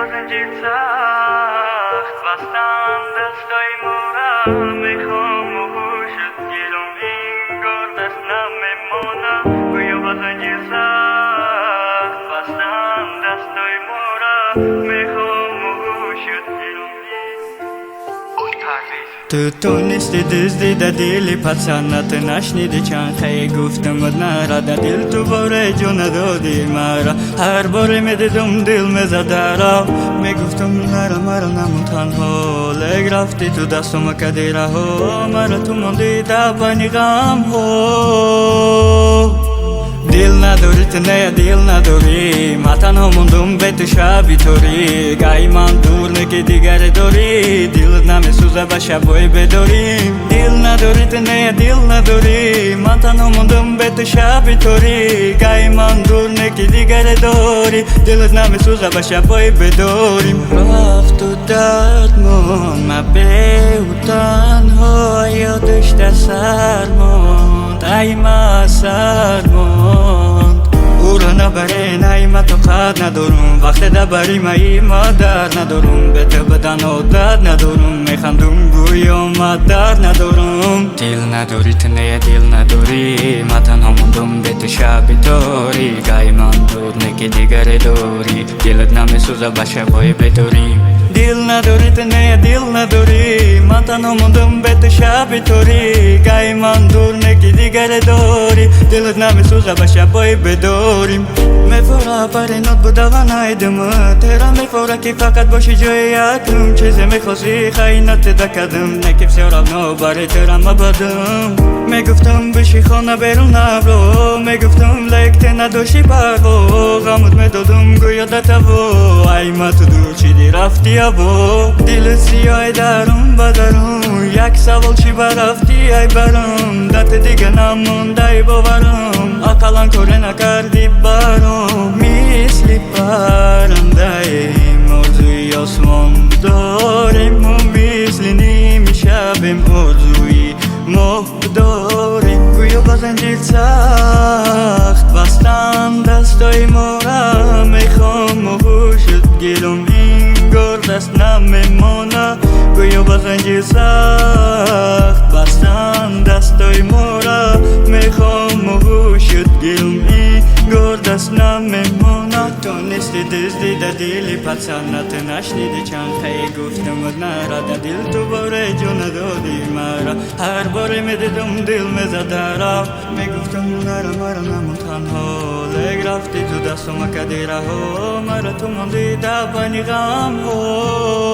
با زنجیر سخت بستم دستای ما را میخوام و هوشت گیرم اینگار دست نمیمانم گویا با زنجیر سخت بستم دستای ما را میخوام و هوشت گیرم تو نیستی دزدیده دیلی پسنت نشنیدی چند خیلی گفتمت نرا در دل تو باره جو ندادی مرا هر باره میدیدم دل میزده را میگفتم نرا مرا نمون تنها لگ رفتی تو دستم کدی رها مرا تو موندی دبانی غم ها دل نداری تو نه دل نداری من تنها موندم به تو شبی طوری گاهی من دور نگی دیگر داری دلت نمیسوزه به شبای بداریم دل نداری تو نه دل نداری من تنها موندم به تو شبی طوری گاهی من دور نگی دیگر داری دلت نمیسوزه به شبای بداریم رفت تو درد من به او تنها یادش در سر ماند ای من سر ماند او را نبره نایمت تو قد ندارم وقت دبری مایی مادر ندارم به تو بدن و درد ندارم میخندم گویا من درد ندارم دل نداری تو نه دل نداری من تنها موندم به تو شبی طوری گاهی من دور نگی دیگر داری دلت نمیسوزه به شبای بداری دل نداری تو نه دل نداری من تنها موندم به تو شبی طوری گاهی من دور نگی دیگر داری دلت نمیسوزه به شبای بداریم میفوره پرینات بوده و نایدم تیرا میفوره که فقط باشی جای یکم چیزی میخواستی خیینات دکدم نکیف سیارم نو برای تیرا مبادم میگفتم بشی خانه بیرون نبرو میگفتم لیکت نداشی پروا غمت میدادم گویا دتبو ای ما تو دور چیدی رفتی ابو دل سیاه درون بدرون یک سوال چی برفتی ای برم دت دیگه نمونده ای باورم اقلان کره نکردی برام مثل پرنده موضوعی آسمان داریم و مثل نیم شبیم آرزوی ما داریم گویا با زنجیر سخت بستم دستای ما را میخوام و هوشت گیرم اینگار دست نمیمانه گویا با زنجیر سخت بستم دستای ما را میخوام و هوشت گیرم اینگار دست نمیمانه تو نیستی دزدیده دیلی پسنت نشنیدی چند خیلی گفتمت نرا در دل تو باره جو ندادی مرا هر باره میدیدم دل میزده را میگفتم نرا مرا نمون تنها لگ رفتی تو دستم کدی رها مرا تو موندی دبانی غم ها